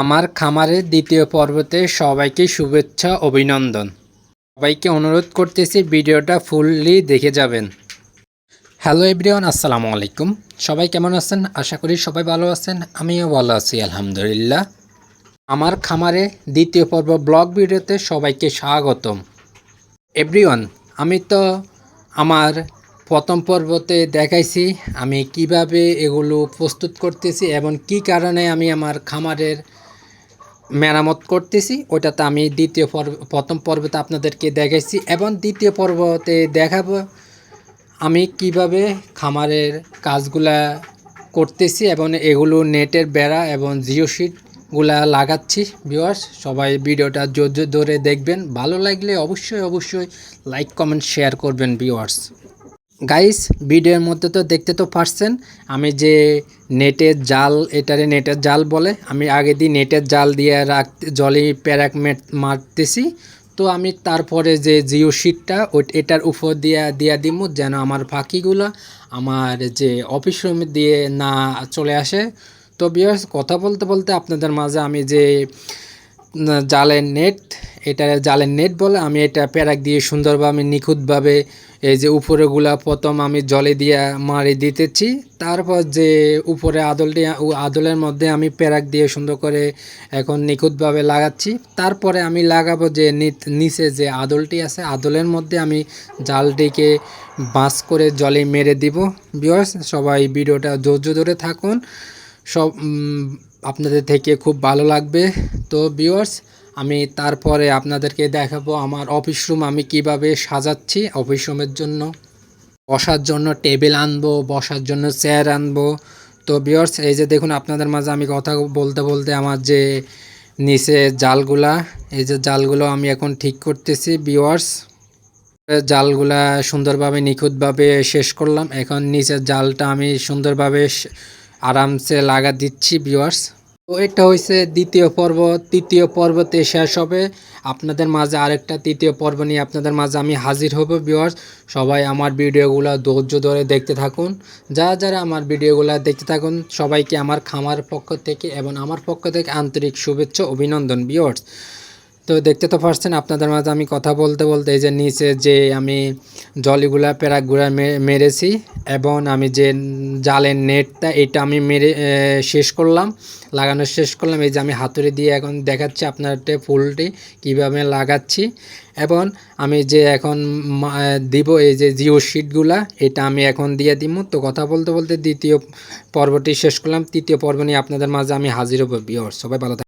আমার খামারের দ্বিতীয় পর্বতে সবাইকে শুভেচ্ছা অভিনন্দন। সবাইকে অনুরোধ করতেছি ভিডিওটা ফুললি দেখে যাবেন। হ্যালো এভরিওয়ান, আসসালামু আলাইকুম। সবাই কেমন আছেন? আশা করি সবাই ভালো আছেন। আমিও ভালো আছি আলহামদুলিল্লাহ। আমার খামারে দ্বিতীয় পর্ব ব্লগ ভিডিওতে সবাইকে স্বাগতম। এভরিওয়ান, আমি তো আমার প্রথম পর্বতে দেখাইছি আমি কিভাবে এগুলো প্রস্তুত করতেছি এবং কি কারণে আমি আমার খামারের মেরামত করতেছি। ওটাতে আমি প্রথম পর্বতে আপনাদেরকে দেখাইছি এবং দ্বিতীয় পর্বতে দেখাবো আমি কিভাবে খামারের কাজগুলা করতেছি এবং এগুলো নেটের বেড়া এবং জিও শিটগুলা লাগাচ্ছি। ভিউয়ার্স, সবাই ভিডিওটা ধৈর্য ধরে দেখবেন। ভালো লাগলে অবশ্যই লাইক কমেন্ট শেয়ার করবেন। ভিউয়ার্স গাইস, ভিডিওর মধ্যে তো দেখতে তো পারছেন আমি যে নেটের জাল, এটারে নেটের জাল বলে, আমি আগে দিয়ে নেটের জাল দিয়ে জলে প্যারাক মারতেছি। তো আমি তারপরে যে জিও শিটটা এটার উপর দিয়া দিব যেন আমার পাখিগুলো আমার যে অফিস রুমে দিয়ে না চলে আসে। তো ভিউয়ার্স, কথা বলতে বলতে আপনাদের মাঝে আমি যে জালের নেট, এটা জালের নেট বলে, আমি এটা প্যারাক দিয়ে সুন্দরভাবে নিখুঁতভাবে এই যে উপরেগুলা প্রথম আমি জলে দিয়ে মারি দিতেছি। তারপর যে উপরে আদলের মধ্যে আমি প্যারাক দিয়ে সুন্দর করে এখন নিখুঁতভাবে লাগাচ্ছি। তারপরে আমি লাগাবো যে নিচে যে আদলটি আছে, আদলের মধ্যে আমি জালটিকে বাঁশ করে জলে মেরে দিব। ভিউয়ার্স, সবাই ভিডিওটা ধৈর্য ধরে থাকুন, সব আপনাদের থেকে খুব ভালো লাগবে। তো ভিউয়ার্স, আমি তারপরে আপনাদেরকে দেখাবো আমার অফিস রুম আমি কিভাবে সাজাচ্ছি। অফিস রুমের জন্য বসার জন্য টেবিল আনবো, বসার জন্য চেয়ার আনবো। তো ভিউয়ার্স, এই যে দেখুন আপনাদের মাঝে আমি কথা বলতে বলতে আমার যে নিচে জালগুলা, এই যে জালগুলো আমি এখন ঠিক করতেছি। ভিউয়ার্স, জালগুলা সুন্দরভাবে নিখুঁতভাবে শেষ করলাম। এখন নিচের জালটা আমি সুন্দরভাবে আরামসে লাগা দিচ্ছি। ভিউয়ার্স, তো এটা হয়েছে দ্বিতীয় পর্ব। তৃতীয় পর্বতে শেষ হবে। আপনাদের মাঝে আরেকটা তৃতীয় পর্ব নিয়ে আপনাদের মাঝে আমি হাজির হব। ভিউয়ার্স, সবাই আমার ভিডিওগুলো ধৈর্য ধরে দেখতে থাকুন। যারা আমার ভিডিওগুলো দেখতে থাকুন সবাইকে আমার খামার পক্ষ থেকে এবং আমার পক্ষ থেকে আন্তরিক শুভেচ্ছা অভিনন্দন। ভিউয়ার্স, তো দেখতে তো পারছেন আপনাদের মাঝে আমি কথা বলতে বলতে এই যে নিচে যে আমি জলিগুলা প্যারাকগুলা মেরেছি এবং আমি যে জালের নেটটা এটা আমি শেষ করলাম, লাগানো শেষ করলাম। এই যে আমি হাতুড়ি দিয়ে এখন দেখাচ্ছি আপনাদের ফুলটি কিভাবে লাগাচ্ছি। এবং আমি যে এখন দিব এই যে জিও শিটগুলা, এটা আমি এখন দিয়ে দিব। তো কথা বলতে বলতে দ্বিতীয় পর্বটি শেষ করলাম। তৃতীয় পর্ব নিয়ে আপনাদের মাঝে আমি হাজির হব। ভিউয়ার্স, সবাই ভালো থাকবেন।